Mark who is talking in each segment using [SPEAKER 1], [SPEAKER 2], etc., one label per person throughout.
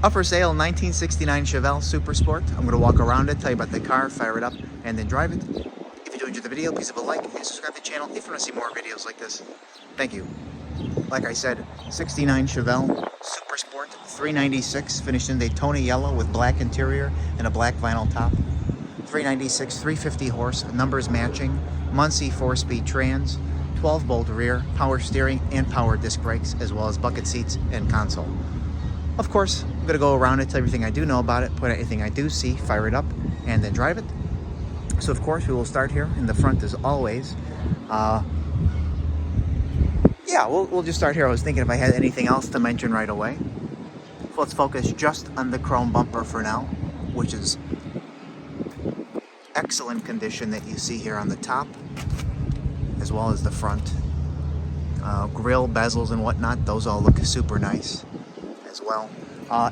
[SPEAKER 1] Up for sale, 1969 Chevelle Super Sport. I'm going to walk around it, tell you about the car, fire it up, and then drive it. If you do enjoy the video, please leave a like and subscribe to the channel if you want to see more videos like this. Thank you. Like I said, 69 Chevelle Super Sport, 396, finished in Daytona yellow with black interior and a black vinyl top. 396, 350 horse, numbers matching, Muncie 4-speed trans, 12-bolt rear, power steering, and power disc brakes, as well as bucket seats and console. Of course, I'm going to go around it, tell everything I do know about it, point out anything I do see, fire it up, and then drive it. So of course, we will start here in the front as always. Yeah, we'll just start here. I was thinking if I had anything else to mention right away. So let's focus just on the chrome bumper for now, which is excellent condition that you see here on the top, as well as the front. Grill, bezels, and whatnot, those all look super nice as well.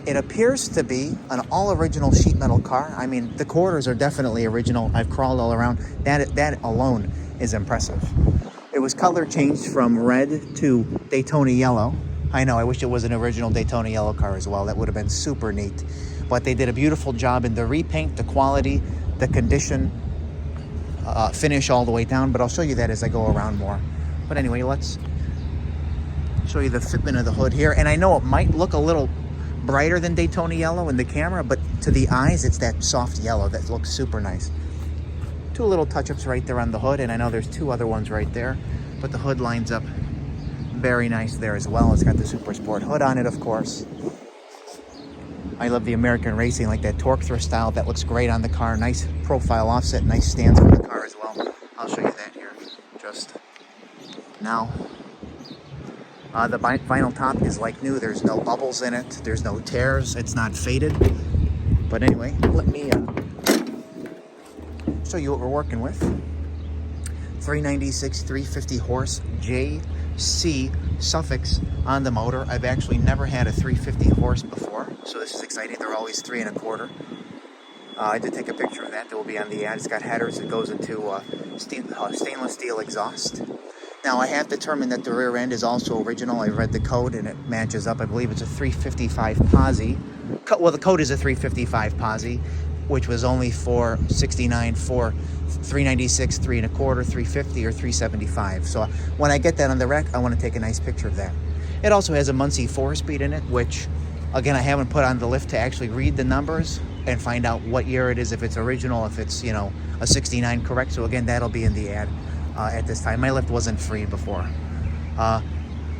[SPEAKER 1] It appears to be an all-original sheet metal car. I mean, the quarters are definitely original. I've crawled all around. That alone is impressive. It was color changed from red to Daytona yellow. I know, I wish it was an original Daytona yellow car as well. That would have been super neat. But they did a beautiful job in the repaint, the quality, the condition, finish all the way down. But I'll show you that as I go around more. But anyway, let's show you the fitment of the hood here. And I know it might look a little brighter than Daytona yellow in the camera, but to the eyes, it's that soft yellow that looks super nice. Two little touch-ups right there on the hood, and I know there's two other ones right there, but the hood lines up very nice there as well. It's got the Super Sport hood on it, of course. I love the American Racing, like that torque thrust style. That looks great on the car. Nice profile offset, nice stance for the car as well. I'll show you that here just now. The vinyl top is like new. There's no bubbles in it. There's no tears. It's not faded. But anyway, let me show you what we're working with. 396, 350 horse JC suffix on the motor. I've actually never had a 350 horse before, so this is exciting. They're always 3 1/4. I did take a picture of that. That will be on the ad. It's got headers. It goes into stainless steel exhaust. Now, I have determined that the rear end is also original. I read the code and it matches up. I believe it's a 355 Posi. Well, the code is a 355 Posi, which was only for 69 for 396, 3 1/4, 350, or 375. So when I get that on the rack, I want to take a nice picture of that. It also has a Muncie 4-speed in it, which, again, I haven't put on the lift to actually read the numbers and find out what year it is, if it's original, if it's, you know, a 69 correct. So again, that'll be in the ad at this time. My lift wasn't free before.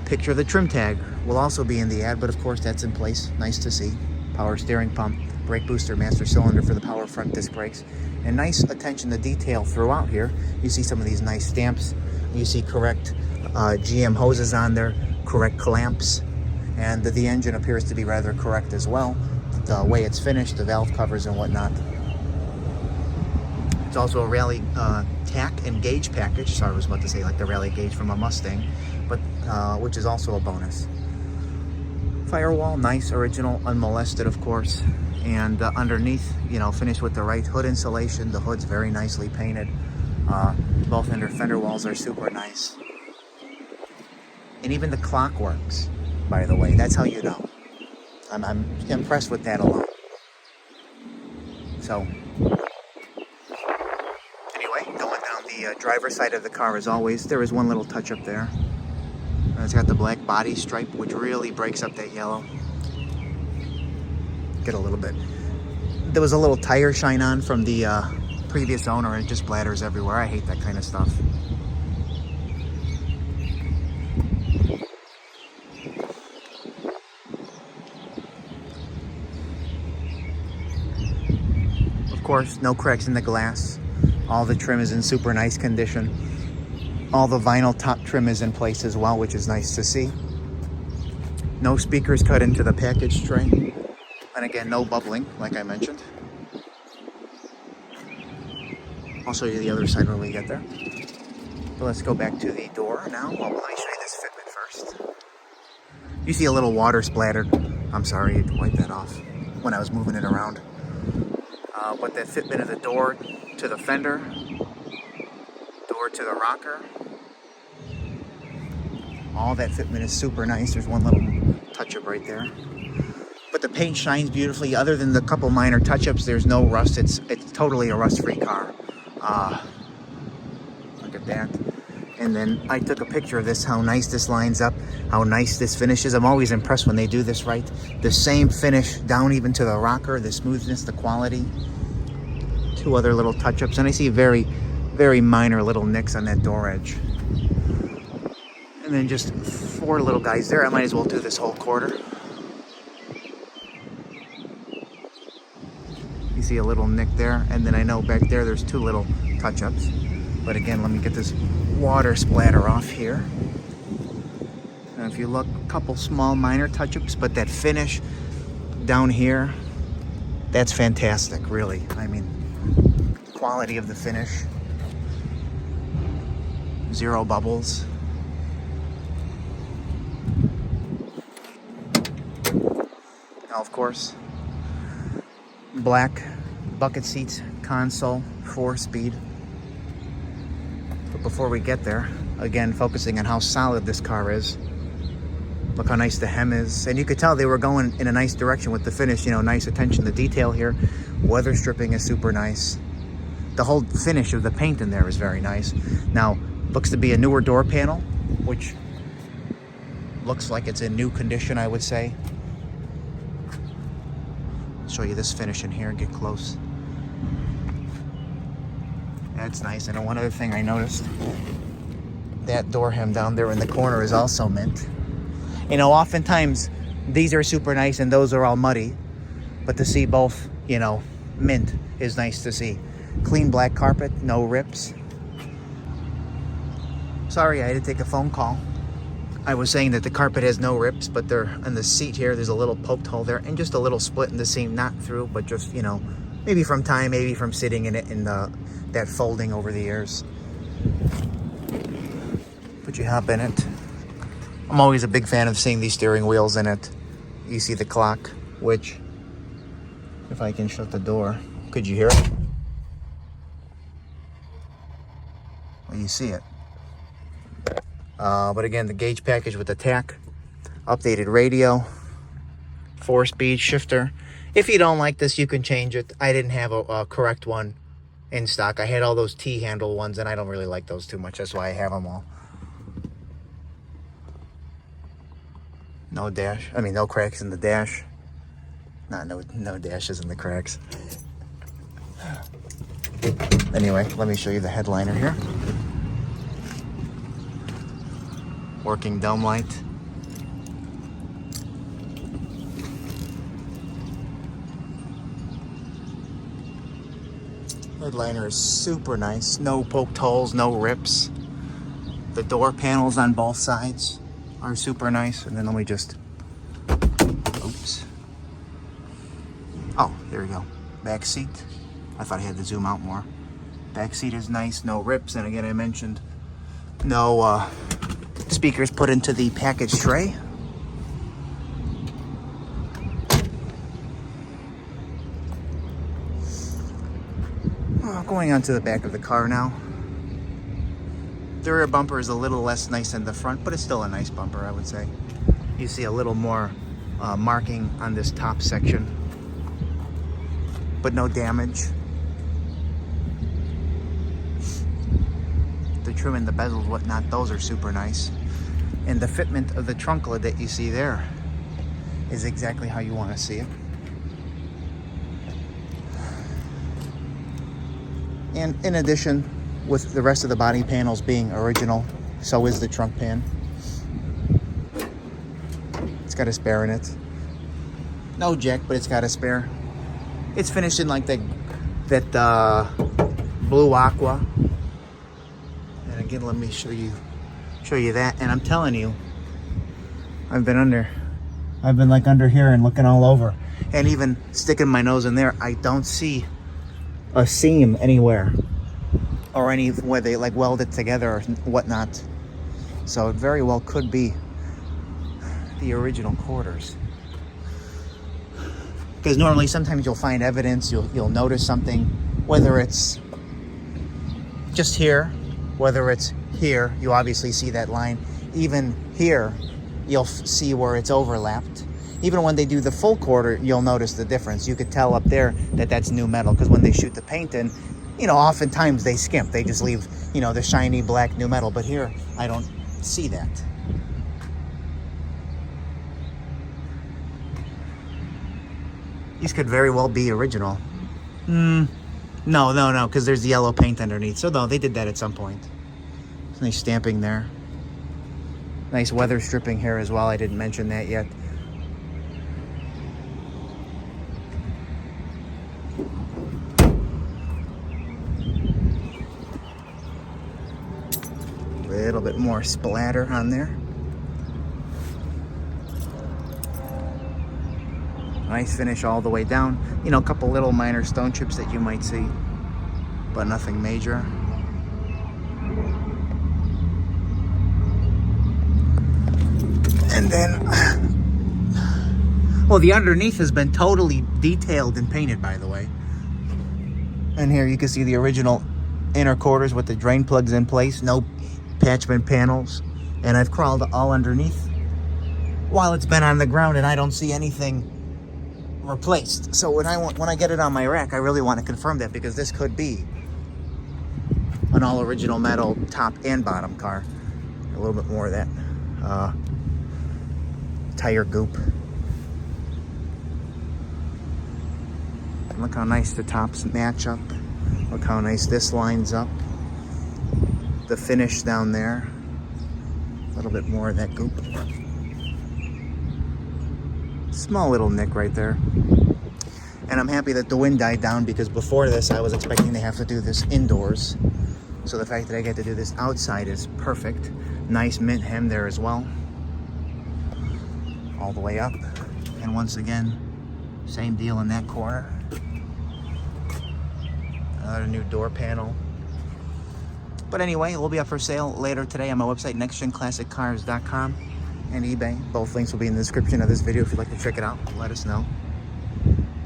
[SPEAKER 1] Picture of the trim tag will also be in the ad, but of course that's in place. Nice to see. Power steering pump, brake booster, master cylinder for the power front disc brakes, and nice attention to detail throughout here. You see some of these nice stamps. You see correct GM hoses on there, correct clamps, and the engine appears to be rather correct as well. The way it's finished, the valve covers and whatnot. It's also a rally tack and gauge package. Sorry, I was about to say like the rally gauge from a Mustang, but which is also a bonus. Firewall, nice, original, unmolested, of course. And underneath, you know, finished with the right hood insulation. The hood's very nicely painted. Both fender walls are super nice. And even the clock works, by the way. That's how you know. I'm impressed with that alone. So, anyway, going down the driver's side of the car as always, there is one little touch up there. It's got the black body stripe, which really breaks up that yellow. Get a little bit. There was a little tire shine on from the previous owner, and it just bladders everywhere. I hate that kind of stuff. Of course, no cracks in the glass. All the trim is in super nice condition. All the vinyl top trim is in place as well, which is nice to see. No speakers cut into the package tray. And again, no bubbling, like I mentioned. I'll show you the other side when we get there. But let's go back to the door now. Well, let me show you this fitment first. You see a little water splattered. I'm sorry, I had to wipe that off when I was moving it around. But that fitment of the door to the fender, door to the rocker, all that fitment is super nice. There's one little touch-up right there. But the paint shines beautifully. Other than the couple minor touch-ups, there's no rust. It's totally a rust-free car. Look at that. And then I took a picture of this, how nice this lines up, how nice this finishes. I'm always impressed when they do this right. The same finish down even to the rocker, the smoothness, the quality. Two other little touch-ups, and I see very, very minor little nicks on that door edge. And then just 4 little guys there. I might as well do this whole quarter. You see a little nick there, and then I know back there there's 2 little touch-ups. But again, let me get this water splatter off here. And if you look, a couple small minor touch-ups, but that finish down here, that's fantastic, really. I mean, quality of the finish. 0 bubbles. Now, of course, black bucket seats, console, 4-speed. But before we get there, again, focusing on how solid this car is. Look how nice the hem is. And you could tell they were going in a nice direction with the finish. You know, nice attention to detail here. Weather stripping is super nice. The whole finish of the paint in there is very nice. Now, looks to be a newer door panel, which looks like it's in new condition, I would say. Show you this finish in here, get close. That's nice. And one other thing I noticed, that door hem down there in the corner is also mint. You know, oftentimes these are super nice and those are all muddy, but to see both, you know, mint is nice to see. Clean black carpet, no rips. Sorry, I had to take a phone call. I was saying that the carpet has no rips, but they're on the seat here, there's a little poked hole there and just a little split in the seam, not through, but just, you know, maybe from time, maybe from sitting in it in that folding over the years. But you hop in it. I'm always a big fan of seeing these steering wheels in it. You see the clock, which, if I can shut the door, could you hear it? Well, you see it. But again, the gauge package with the tack, updated radio, 4-speed shifter. If you don't like this, you can change it. I didn't have a correct one in stock. I had all those T-handle ones, and I don't really like those too much. That's why I have them all. No dash. I mean, no cracks in the dash. No dashes in the cracks. Anyway, let me show you the headliner here. Working dome light. Headliner is super nice. No poked holes, no rips. The door panels on both sides are super nice. And then let me just, oops. Oh, there we go. Back seat. I thought I had to zoom out more. Back seat is nice, no rips. And again, I mentioned no speakers put into the package tray. Going on to the back of the car now. The rear bumper is a little less nice than the front, but it's still a nice bumper, I would say. You see a little more marking on this top section, but no damage. The trim and the bezels, whatnot, those are super nice. And the fitment of the trunk lid that you see there is exactly how you want to see it. And in addition, with the rest of the body panels being original, so is the trunk pan. It's got a spare in it. No jack, but it's got a spare. It's finished in like that blue aqua. And again, let me show you that. And I'm telling you, I've been like under here and looking all over, and even sticking my nose in there. I don't see a seam anywhere, or any where they like weld it together or whatnot. So it very well could be the original quarters. Because normally, sometimes you'll find evidence, you'll notice something, whether it's just here, whether it's here, you obviously see that line. Even here, you'll see where it's overlapped. even when they do the full quarter, you'll notice the difference. You could tell up there that that's new metal, because when they shoot the paint in, oftentimes they skimp. They just leave, the shiny black new metal. But here, I don't see that. These could very well be original. No, because there's yellow paint underneath. So no, they did that at some point. Nice stamping there. Nice weather stripping here as well. I didn't mention that yet. A little bit more splatter on there. Nice finish all the way down. A couple little minor stone chips that you might see, but nothing major. And then, well, the underneath has been totally detailed and painted, by the way. And here you can see the original inner quarters with the drain plugs in place, no attachment panels. And I've crawled all underneath while it's been on the ground, and I don't see anything replaced. So when I get it on my rack, I really want to confirm that, because this could be an all original metal top and bottom car. A little bit more of that tire goop. Look how nice the tops match up. Look how nice this lines up. The finish down there. A little bit more of that goop. Small little nick right there. And I'm happy that the wind died down, because before this I was expecting to have to do this indoors. So the fact that I get to do this outside is perfect. Nice mint hem there as well. All the way up. And once again, same deal in that corner. Another new door panel. But anyway, it will be up for sale later today on my website, nextgenclassiccars.com, and eBay. Both links will be in the description of this video if you'd like to check it out. Let us know.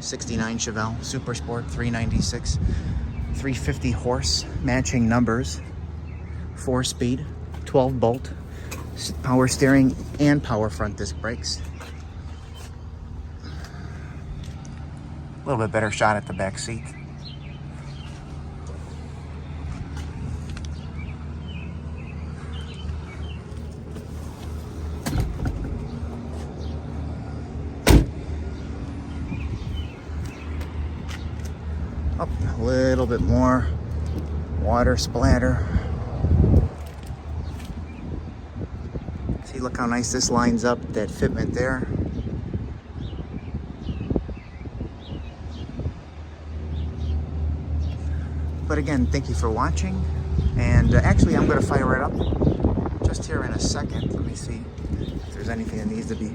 [SPEAKER 1] 69 Chevelle Super Sport 396, 350 horse, matching numbers, 4-speed, 12 bolt, power steering and power front disc brakes. A little bit better shot at the back seat. Up a little bit more water splatter. See, look how nice this lines up, that fitment there. But again, thank you for watching. And actually, I'm going to fire it up just here in a second. Let me see if there's anything that needs to be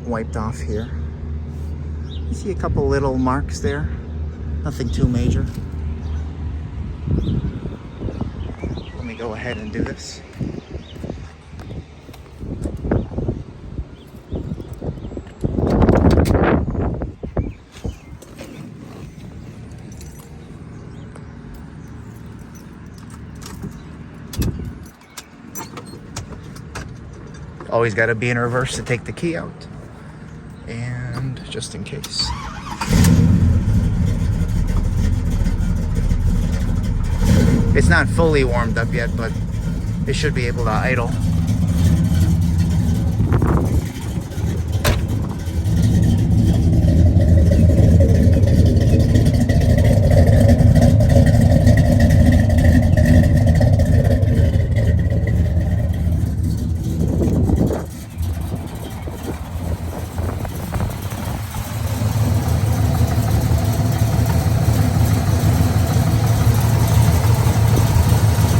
[SPEAKER 1] wiped off here. You see a couple little marks there. Nothing too major. Let me go ahead and do this. Always got to be in reverse to take the key out. And just in case. It's not fully warmed up yet, but it should be able to idle.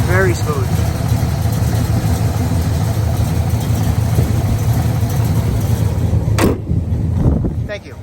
[SPEAKER 1] Very smooth. Thank you.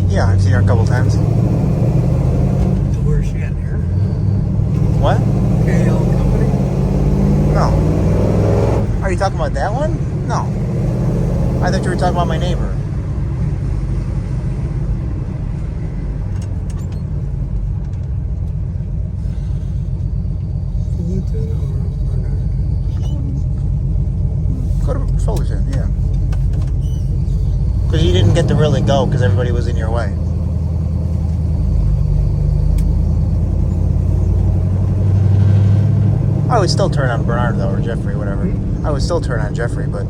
[SPEAKER 1] Yeah, I've seen her a couple times.
[SPEAKER 2] Where's she at here?
[SPEAKER 1] What?
[SPEAKER 2] KL Company?
[SPEAKER 1] No. Are you talking about that one? No. I thought you were talking about my neighbor. Go to Fullerton, yeah. Because you didn't get to really go because everybody was in your way. I would still turn on Bernard though, or Jeffrey, whatever. I would still turn on Jeffrey, but